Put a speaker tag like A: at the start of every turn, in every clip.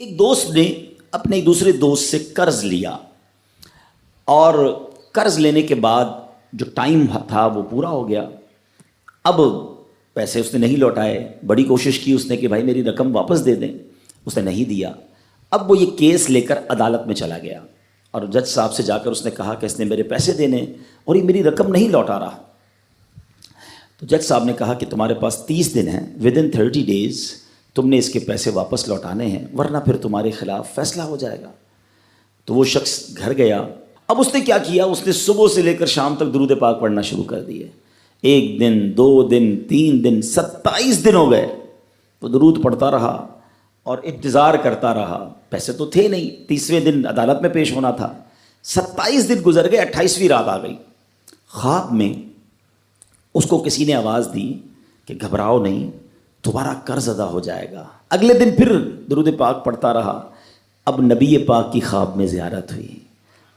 A: ایک دوست نے اپنے ایک دوسرے دوست سے قرض لیا اور قرض لینے کے بعد جو ٹائم تھا وہ پورا ہو گیا. اب پیسے اس نے نہیں لوٹائے. بڑی کوشش کی اس نے کہ بھائی میری رقم واپس دے دیں, اس نے نہیں دیا. اب وہ یہ کیس لے کر عدالت میں چلا گیا اور جج صاحب سے جا کر اس نے کہا کہ اس نے میرے پیسے دینے اور یہ میری رقم نہیں لوٹا رہا. تو جج صاحب نے کہا کہ تمہارے پاس 30 دن ہیں, ودن 30 days تم نے اس کے پیسے واپس لوٹانے ہیں ورنہ پھر تمہارے خلاف فیصلہ ہو جائے گا. تو وہ شخص گھر گیا. اب اس نے کیا کیا, اس نے صبح سے لے کر شام تک درود پاک پڑھنا شروع کر دیے. 1 دن 2 دن 3 دن 27 دن ہو گئے. وہ درود پڑھتا رہا اور انتظار کرتا رہا. پیسے تو تھے نہیں, 30ویں دن عدالت میں پیش ہونا تھا. 27 دن گزر گئے, 28ویں رات آ گئی. خواب میں اس کو کسی نے آواز دی کہ گھبراؤ نہیں, تمہارا قرض ادا ہو جائے گا. اگلے دن پھر درود پاک پڑھتا رہا. اب نبی پاک کی خواب میں زیارت ہوئی.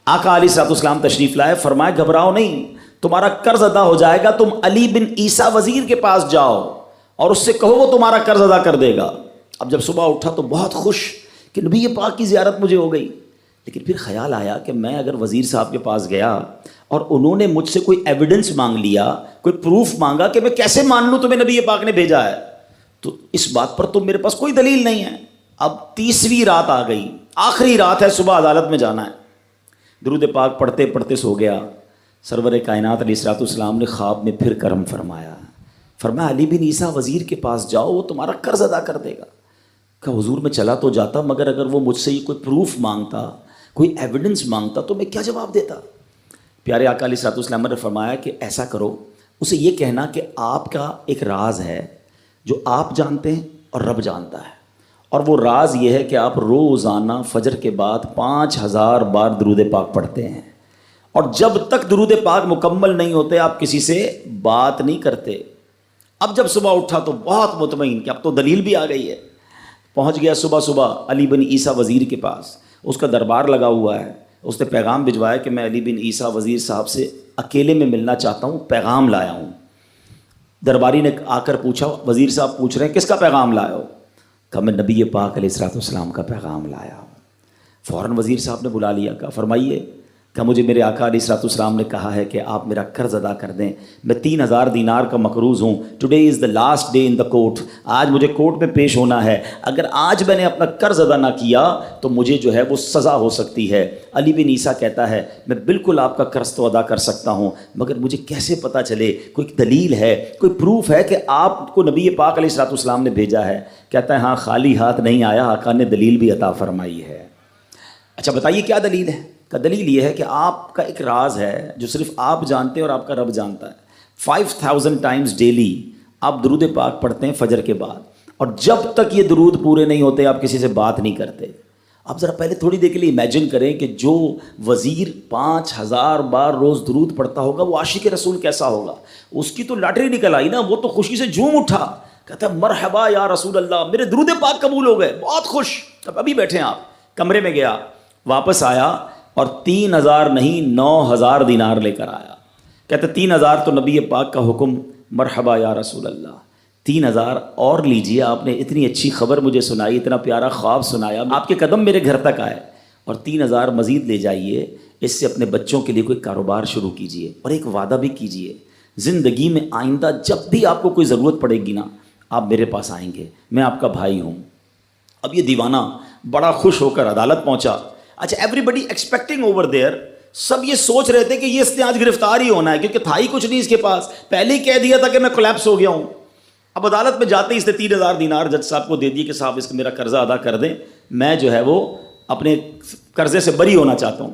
A: آقا علیہ الصلوۃ والسلام تشریف لائے, فرمائے گھبراؤ نہیں, تمہارا قرض ادا ہو جائے گا. تم علی بن عیسیٰ وزیر کے پاس جاؤ اور اس سے کہو وہ تمہارا قرض ادا کر دے گا. اب جب صبح اٹھا تو بہت خوش کہ نبی پاک کی زیارت مجھے ہو گئی. لیکن پھر خیال آیا کہ میں اگر وزیر صاحب کے پاس گیا اور انہوں نے مجھ سے کوئی ایویڈنس مانگ لیا, کوئی پروف مانگا, کہ میں کیسے مان لوں تمہیں نبی پاک نے بھیجا ہے, تو اس بات پر تو میرے پاس کوئی دلیل نہیں ہے. اب 30ویں رات آ گئی, آخری رات ہے, صبح عدالت میں جانا ہے. درود پاک پڑھتے پڑھتے سو گیا. سرور کائنات علیہ الصلوۃ والسلام نے خواب میں پھر کرم فرمایا. فرمایا علی بن عیسیٰ وزیر کے پاس جاؤ, وہ تمہارا قرض ادا کر دے گا. کہ حضور میں چلا تو جاتا, مگر اگر وہ مجھ سے کوئی پروف مانگتا, کوئی ایویڈنس مانگتا تو میں کیا جواب دیتا. پیارے آقا علیہ الصلوۃ والسلام نے فرمایا کہ ایسا کرو, اسے یہ کہنا کہ آپ کا ایک راز ہے جو آپ جانتے ہیں اور رب جانتا ہے, اور وہ راز یہ ہے کہ آپ روزانہ فجر کے بعد 5000 بار درود پاک پڑھتے ہیں, اور جب تک درود پاک مکمل نہیں ہوتے آپ کسی سے بات نہیں کرتے. اب جب صبح اٹھا تو بہت مطمئن کہ اب تو دلیل بھی آ گئی ہے. پہنچ گیا صبح علی بن عیسیٰ وزیر کے پاس. اس کا دربار لگا ہوا ہے. اس نے پیغام بھجوایا کہ میں علی بن عیسیٰ وزیر صاحب سے اکیلے میں ملنا چاہتا ہوں, پیغام لایا ہوں. درباری نے آ کر پوچھا, وزیر صاحب پوچھ رہے ہیں کس کا پیغام لایا ہو؟ کہا میں نبی پاک علیہ الصلوۃ والسلام کا پیغام لایا ہوں. فوراً وزیر صاحب نے بلا لیا. کہا فرمائیے. کہ مجھے میرے آقا علیہ الصلوۃ والسلام نے کہا ہے کہ آپ میرا قرض ادا کر دیں. میں 3000 دینار کا مقروض ہوں. Today is the last day in the court. آج مجھے کورٹ میں پیش ہونا ہے. اگر آج میں نے اپنا قرض ادا نہ کیا تو مجھے جو ہے وہ سزا ہو سکتی ہے. علی بن عیسیٰ کہتا ہے میں بالکل آپ کا قرض تو ادا کر سکتا ہوں, مگر مجھے کیسے پتہ چلے, کوئی دلیل ہے, کوئی پروف ہے کہ آپ کو نبی پاک علیہ الصلوۃ والسلام نے بھیجا ہے؟ کہتا ہے ہاں, خالی ہاتھ نہیں آیا, آقا نے دلیل بھی عطا فرمائی ہے. اچھا بتائیے کیا دلیل ہے؟ کا دلیل یہ ہے کہ آپ کا ایک راز ہے جو صرف آپ جانتے ہیں اور آپ کا رب جانتا ہے. 5000 ٹائمز ڈیلی آپ درود پاک پڑھتے ہیں فجر کے بعد, اور جب تک یہ درود پورے نہیں ہوتے آپ کسی سے بات نہیں کرتے. آپ ذرا پہلے تھوڑی دیر کے لیے امیجن کریں کہ جو وزیر 5000 بار روز درود پڑھتا ہوگا وہ عاشق رسول کیسا ہوگا. اس کی تو لاٹری نکل آئی نا, وہ تو خوشی سے جھوم اٹھا, کہتا ہے مرحبا یا رسول اللہ, میرے درود پاک قبول ہو گئے, بہت خوش. اب ابھی بیٹھے ہیں آپ, کمرے میں گیا, واپس آیا اور 3000 نہیں 9000 دینار لے کر آیا. کہتے 3000 تو نبی پاک کا حکم, مرحبا یا رسول اللہ, 3000 اور لیجیے, آپ نے اتنی اچھی خبر مجھے سنائی, اتنا پیارا خواب سنایا, آپ کے قدم میرے گھر تک آئے, اور 3000 مزید لے جائیے, اس سے اپنے بچوں کے لیے کوئی کاروبار شروع کیجیے, اور ایک وعدہ بھی کیجیے, زندگی میں آئندہ جب بھی آپ کو کوئی ضرورت پڑے گی نا, آپ میرے پاس آئیں گے, میں آپ کا بھائی ہوں. اب یہ دیوانہ بڑا خوش ہو کر عدالت پہنچا. اچھا everybody expecting over there, سب یہ سوچ رہے تھے کہ یہ اس نے آج گرفتار ہی ہونا ہے, کیونکہ تھا ہی کچھ نہیں اس کے پاس, پہلے ہی کہہ دیا تھا کہ میں کولیپس ہو گیا ہوں. اب عدالت میں جاتے ہی اس نے 3000 دینار جج صاحب کو دے دی کہ صاحب اس کا میرا قرضہ ادا کر دیں, میں جو ہے وہ اپنے قرضے سے بری ہونا چاہتا ہوں.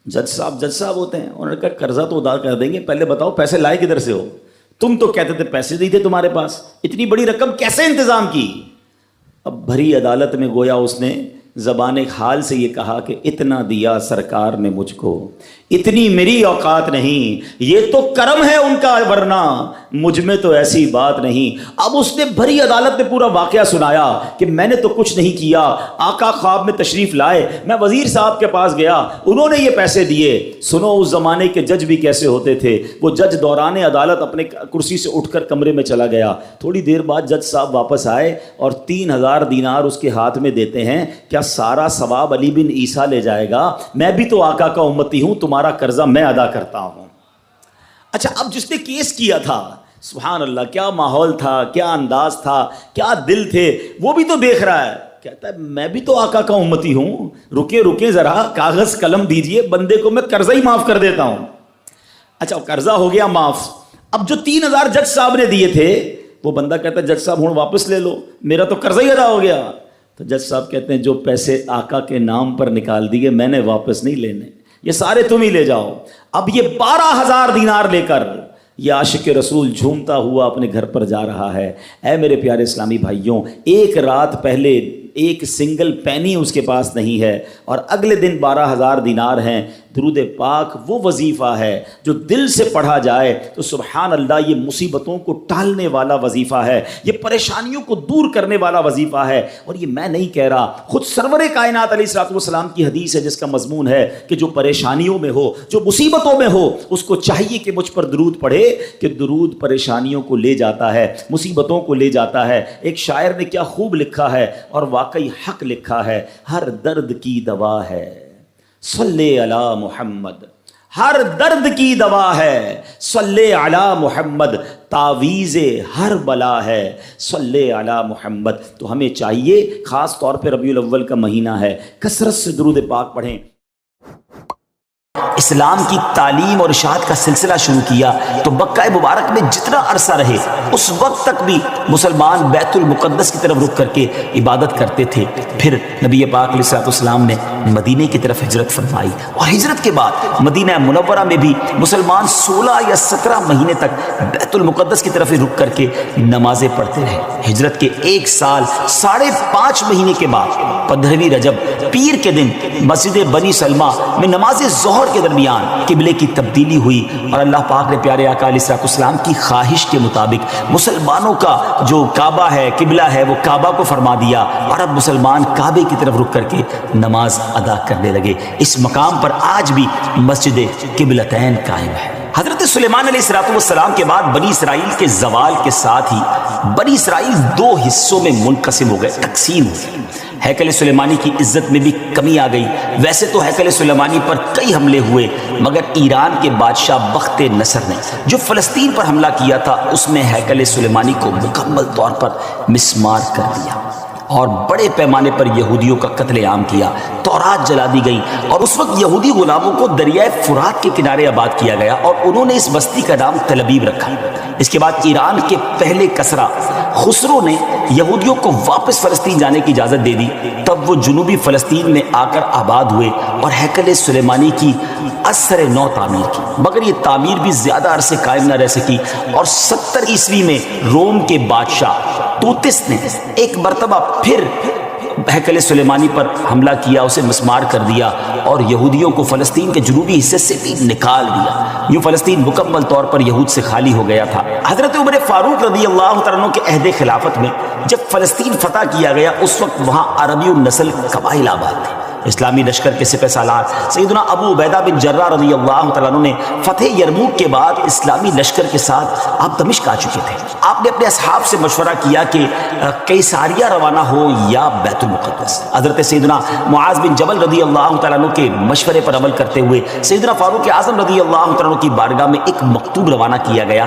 A: جج صاحب ہوتے ہیں, انہوں نے کہا قرضہ تو ادا کر دیں گے, پہلے بتاؤ پیسے لائے کدھر سے ہو؟ تم تو کہتے تھے پیسے نہیں تھے تمہارے پاس, اتنی بڑی رقم کیسے انتظام کی؟ اب بھری عدالت میں گویا اس نے زبان حال سے یہ کہا کہ اتنا دیا سرکار نے مجھ کو, اتنی میری اوقات نہیں، یہ تو کرم ہے ان کا، ورنہ مجھ میں تو ایسی بات نہیں۔ اب اس نے بھری عدالت میں پورا واقعہ سنایا کہ میں نے تو کچھ نہیں کیا، آقا خواب میں تشریف لائے، میں وزیر صاحب کے پاس گیا، انہوں نے یہ پیسے دیے۔ سنو اس زمانے کے جج بھی کیسے ہوتے تھے، وہ جج دوران عدالت اپنے کرسی سے اٹھ کر کمرے میں چلا گیا، تھوڑی دیر بعد جج صاحب واپس آئے اور 3000 دینار اس کے ہاتھ میں دیتے ہیں۔ کیا سارا ثواب علی بن عیسیٰ لے جائے گا؟ میں بھی تو آقا کا امتی ہوں، تمہارا قرضہ میں ادا کرتا ہوں۔ اچھا، اب جس نے کیس کیا تھا، سبحان اللہ، کیا ماحول تھا، کیا انداز تھا، کیا دل تھے، وہ بھی تو دیکھ رہا ہے، کہتا ہے میں بھی تو آقا کا امتی ہوں، رکے ذرا، کاغذ قلم دیجئے، بندے کو میں قرضہ ہی معاف کر دیتا ہوں۔ اچھا، قرضہ ہو گیا معاف۔ اب جو 3000 جج صاحب نے دیے تھے، وہ بندہ کہتا ہے جج صاحب ہوں واپس لے لو، میرا تو قرضہ ہی ادا ہو گیا۔ تو جج صاحب کہتے ہیں جو پیسے آقا کے نام پر نکال دیے میں نے واپس نہیں لینے، یہ سارے تم ہی لے جاؤ۔ اب یہ 12000 دینار لے کر یہ عاشق رسول جھومتا ہوا اپنے گھر پر جا رہا ہے۔ اے میرے پیارے اسلامی بھائیوں، ایک رات پہلے ایک سنگل پینی اس کے پاس نہیں ہے، اور اگلے دن 12000 دینار ہیں۔ درود پاک وہ وظیفہ ہے جو دل سے پڑھا جائے تو سبحان اللہ یہ مصیبتوں کو ٹالنے والا وظیفہ ہے، یہ پریشانیوں کو دور کرنے والا وظیفہ ہے۔ اور یہ میں نہیں کہہ رہا، خود سرور کائنات علیہ الصلوۃ والسلام کی حدیث ہے جس کا مضمون ہے کہ جو پریشانیوں میں ہو، جو مصیبتوں میں ہو، اس کو چاہیے کہ مجھ پر درود پڑھے، کہ درود پریشانیوں کو لے جاتا ہے، مصیبتوں کو لے جاتا ہے۔ ایک شاعر نے کیا خوب لکھا ہے، اور واقعی حق لکھا ہے، ہر درد کی دوا ہے صلی علی محمد، ہر درد کی دوا ہے صلی علی محمد، تعویذ ہر بلا ہے صلی علی محمد۔ تو ہمیں چاہیے، خاص طور پہ ربیع الاول کا مہینہ ہے، کثرت سے درود پاک پڑھیں۔ اسلام کی تعلیم اور اشاعت کا سلسلہ شروع کیا تو مکہ مبارک میں جتنا عرصہ رہے اس وقت تک بھی مسلمان بیت المقدس کی طرف رک کر کے عبادت کرتے تھے۔ پھر نبی پاک علیہ الصلوۃ والسلام نے مدینے کی طرف ہجرت فرمائی، اور ہجرت کے بعد مدینہ منورہ میں بھی مسلمان 16 یا 17 مہینے تک بیت المقدس کی طرف رک کر کے نمازیں پڑھتے رہے۔ ہجرت کے 1 سال 5.5 مہینے کے بعد 15ویں رجب پیر کے دن مسجد بنی سلمہ میں نماز ظہر کے درمیان قبلے کی تبدیلی ہوئی، اور اللہ پاک نے پیارے آقا علیہ الصلوۃ والسلام کی خواہش کے مطابق مسلمانوں کا جو کعبہ ہے، قبلہ ہے، وہ کعبہ کو فرما دیا، اور اب مسلمان کعبے کی طرف رک کر کے نماز ادا کرنے لگے۔ اس مقام پر آج بھی مسجد قبلتین قائم ہے۔ حضرت سلیمان علیہ الصلوۃ والسلام کے بعد بنی اسرائیل کے زوال کے ساتھ ہی بنی اسرائیل 2 حصوں میں منقسم ہو گئے، تقسیم ہو گئے۔ ہیکل سلیمانی کی عزت میں بھی کمی آ گئی۔ ویسے تو ہیکل سلیمانی پر کئی حملے ہوئے، مگر ایران کے بادشاہ بخت نصر نے جو فلسطین پر حملہ کیا تھا اس میں ہیکل سلیمانی کو مکمل طور پر مسمار کر دیا، اور بڑے پیمانے پر یہودیوں کا قتل عام کیا، تورات جلا دی گئی، اور اس وقت یہودی غلاموں کو دریائے فرات کے کنارے آباد کیا گیا، اور انہوں نے اس بستی کا نام تل ابیب رکھا۔ اس کے بعد ایران کے پہلے کسرا خسرو نے یہودیوں کو واپس فلسطین جانے کی اجازت دے دی، تب وہ جنوبی فلسطین میں آ کر آباد ہوئے اور ہیکل سلیمانی کی اثر نو تعمیر کی، مگر یہ تعمیر بھی زیادہ عرصے قائم نہ رہ سکی، اور 70 عیسوی میں روم کے بادشاہ توتس نے ایک مرتبہ پھر ہیکل سلیمانی پر حملہ کیا، اسے مسمار کر دیا، اور یہودیوں کو فلسطین کے جنوبی حصے سے بھی نکال دیا۔ یوں فلسطین مکمل طور پر یہود سے خالی ہو گیا تھا۔ حضرت عمر فاروق رضی اللہ تعالیٰ عنہ کے عہد خلافت میں جب فلسطین فتح کیا گیا اس وقت وہاں عربی النسل قبائل آباد تھے۔ اسلامی لشکر کے سپہ سالار سیدنا ابو عبیدہ بن جراح رضی اللہ تعالیٰ عنہ نے فتح یرموک کے بعد اسلامی لشکر کے ساتھ آپ دمشق آ چکے تھے۔ آپ نے اپنے اصحاب سے مشورہ کیا کہ قیصاریہ روانہ ہو یا بیت المقدس۔ حضرت سیدنا معاذ بن جبل رضی اللہ تعالیٰ عنہ کے مشورے پر عمل کرتے ہوئے سیدنا فاروق اعظم رضی اللہ تعالیٰ عنہ کی بارگاہ میں ایک مکتوب روانہ کیا گیا،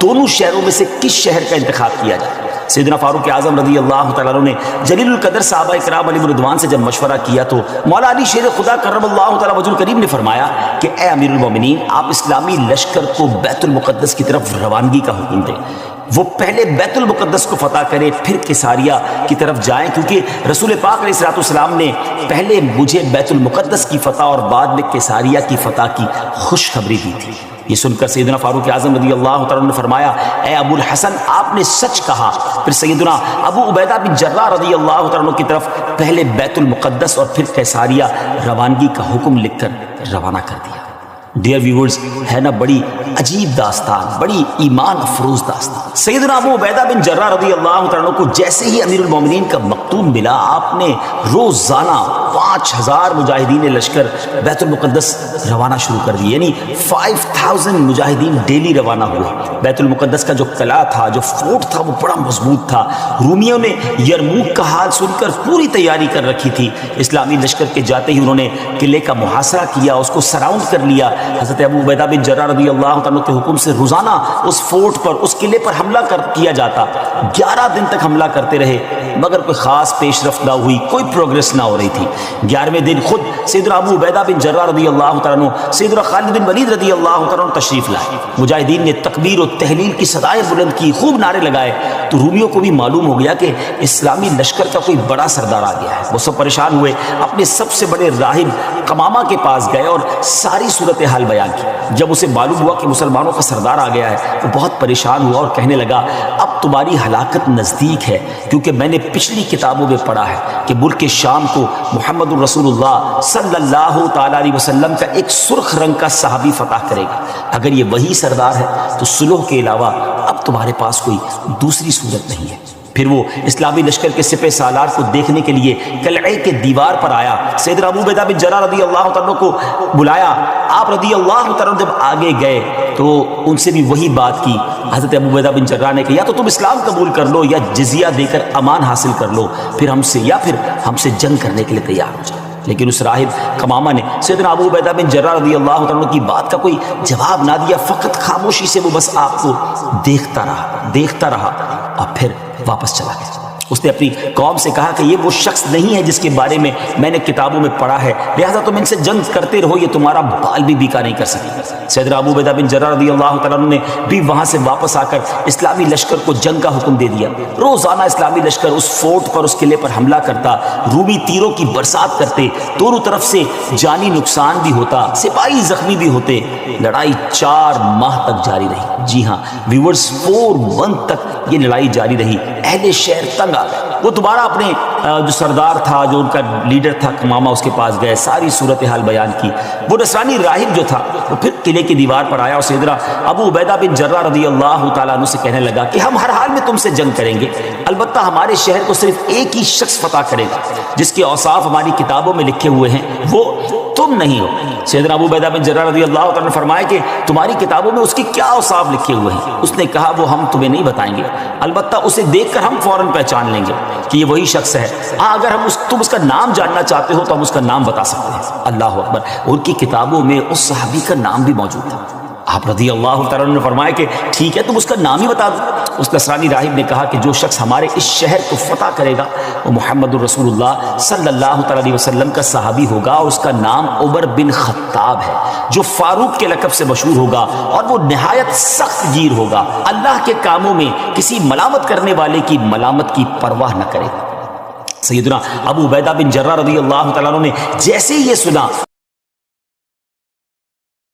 A: دونوں شہروں میں سے کس شہر کا انتخاب کیا جائے۔ سیدنا فاروق اعظم رضی اللہ تعالیٰ عنہ نے جلیل القدر صحابہ کرام علیہ رضوان سے جب مشورہ کیا تو مولا علی شیر خدا کرم اللہ تعالیٰ وجہ الکریم نے فرمایا کہ اے امیر المومنین، آپ اسلامی لشکر کو بیت المقدس کی طرف روانگی کا حکم دیں، وہ پہلے بیت المقدس کو فتح کرے پھر قیصاریہ کی طرف جائیں، کیونکہ رسول پاک علیہ الصلوۃ والسلام نے پہلے مجھے بیت المقدس کی فتح اور بعد میں قیصاریہ کی فتح کی خوشخبری دی تھی۔ یہ سن کر سیدنا فاروق اعظم رضی اللہ تعالیٰ نے فرمایا اے ابو الحسن، آپ نے سچ کہا۔ پھر سیدنا ابو عبیدہ بن جراح رضی اللہ تعالیٰ کی طرف پہلے بیت المقدس اور پھر قیصاریہ روانگی کا حکم لکھ کر روانہ کر دیا۔ ڈیئر ویورز، ہے نا بڑی عجیب داستان، بڑی ایمان افروز داستان۔ سیدنا ابو عبیدہ بن جراح رضی اللہ عنہ کو جیسے ہی امیر المومنین کا مکتوب ملا، آپ نے روزانہ 5000 مجاہدین لشکر بیت المقدس روانہ شروع کر دی، یعنی 5000 مجاہدین ڈیلی روانہ ہوئے۔ بیت المقدس کا جو قلعہ تھا، جو فورٹ تھا، وہ بڑا مضبوط تھا۔ رومیوں نے یرموک کا حال سن کر پوری تیاری کر رکھی تھی۔ اسلامی لشکر کے جاتے ہی انہوں نے قلعے کا محاصرہ کیا، اس کو سراؤنڈ کر لیا۔ حضرت ابو عبیدہ بن جراح رضی اللہ عنہ کے حکم سے روزانہ اس فورٹ پر، اس قلعے پر حملہ کیا جاتا۔ 11 دن تک حملہ کرتے رہے، مگر کوئی خاص پیش رفت نہ ہوئی، کوئی پروگریس نہ ہو رہی تھی۔ 11ویں دن خود سیدنا ابو عبیدہ بن جراح رضی اللہ عنہ سیدنا خالد بن ولید رضی اللہ عنہ تشریف لائے۔ مجاہدین نے تکبیر و تحلیل کی صدائیں بلند کی، خوب نعرے لگائے، تو رومیوں کو بھی معلوم ہو گیا کہ اسلامی لشکر کا کوئی بڑا سردار آ گیا ہے۔ وہ سب پریشان ہوئے، اپنے سب سے بڑے راہب قمامہ کے پاس گئے اور ساری صورتحال بیان کی۔ جب اسے معلوم ہوا کہ مسلمانوں کا سردار آ گیا ہے، وہ بہت پریشان ہوا اور کہنے لگا، اب تمہاری ہلاکت نزدیک ہے، کیونکہ میں نے پچھلی کتابوں میں پڑھا ہے کہ ملک شام کو محمد الرسول اللہ صلی اللہ تعالیٰ علیہ وسلم کا ایک سرخ رنگ کا صحابی فتح کرے گا۔ اگر یہ وہی سردار ہے تو صلح کے علاوہ اب تمہارے پاس کوئی دوسری صورت نہیں ہے۔ پھر وہ اسلامی لشکر کے سپہ سالار کو دیکھنے کے لیے قلعے کے دیوار پر آیا۔ سیدنا ابو عبیدہ بن جراح رضی اللہ عنہ کو بلایا۔ آپ رضی اللہ عنہ جب آگے گئے تو ان سے بھی وہی بات کی۔ حضرت ابو عبیدہ بن جراح نے کہا، یا تو تم اسلام قبول کر لو یا جزیہ دے کر امان حاصل کر لو، پھر ہم سے جنگ کرنے کے لیے تیار ہو جائے۔ لیکن اس راہب قمامہ نے سیدنا ابو عبیدہ بن جراح رضی اللہ عنہ کی بات کا کوئی جواب نہ دیا، فقط خاموشی سے وہ بس آپ کو دیکھتا رہا اور پھر واپس چلا گیا۔ اس نے اپنی قوم سے کہا کہ یہ وہ شخص نہیں ہے جس کے بارے میں میں نے کتابوں میں پڑھا ہے، لہذا تم ان سے جنگ کرتے رہو، یہ تمہارا بال بھی بیکا نہیں کر سکے۔ سیدنا ابو عبیدہ بن جراح رضی اللہ تعالیٰ عنہ نے بھی وہاں سے واپس آ کر اسلامی لشکر کو جنگ کا حکم دے دیا۔ روزانہ اسلامی لشکر اس فورٹ پر، اس قلعے پر حملہ کرتا، رومی تیروں کی برسات کرتے، دونوں طرف سے جانی نقصان بھی ہوتا، سپاہی زخمی بھی ہوتے۔ لڑائی 4 ماہ تک جاری رہی۔ جی ہاں ویورز، 4 منتھ تک یہ لڑائی جاری رہی۔ اہل شہر تنگ آ گئے۔ وہ دوبارہ اپنے جو سردار تھا، جو ان کا لیڈر تھا قمامہ، اس کے پاس گئے، ساری صورتحال بیان کی۔ وہ نصرانی راہب جو تھا وہ پھر قلعے کی دیوار پر آیا اور سیدنا ابو عبیدہ بن جراح رضی اللہ تعالیٰ عنہ سے کہنے لگا کہ ہم ہر حال میں تم سے جنگ کریں گے، البتہ ہمارے شہر کو صرف ایک ہی شخص فتح کرے گا جس کے اوصاف ہماری کتابوں میں لکھے ہوئے ہیں، وہ تم نہیں ہو۔ سیدنا ابو عبیدہ بن جراح رضی اللہ تعالیٰ نے فرمایا کہ تمہاری کتابوں میں اس کی کیا اوصاف لکھے ہوئے ہیں؟ اس نے کہا، وہ ہم تمہیں نہیں بتائیں گے، البتہ اسے دیکھ کر ہم فوراً پہچان لیں گے کہ یہ وہی شخص ہے۔ ہاں اگر تم اس کا نام جاننا چاہتے ہو تو ہم اس کا نام بتا سکتے ہیں۔ اللہ اکبر، ان کی کتابوں میں اس صحابی کا نام بھی موجود تھا۔ آپ رضی اللہ تعالیٰ نے فرمایا کہ ٹھیک ہے، تم اس کا نام ہی بتا دو۔ اس نصرانی راہب نے کہا کہ جو شخص ہمارے اس شہر کو فتح کرے گا وہ محمد الرسول اللہ صلی اللہ تعالیٰ علیہ وسلم کا صحابی ہوگا، اور اس کا نام عمر بن خطاب ہے، جو فاروق کے لقب سے مشہور ہوگا اور وہ نہایت سخت گیر ہوگا، اللہ کے کاموں میں کسی ملامت کرنے والے کی ملامت کی پرواہ نہ کرے گا۔ سیدنا ابو عبیدہ بن جراح رضی اللہ تعالیٰ عنہ نے جیسے ہی یہ سنا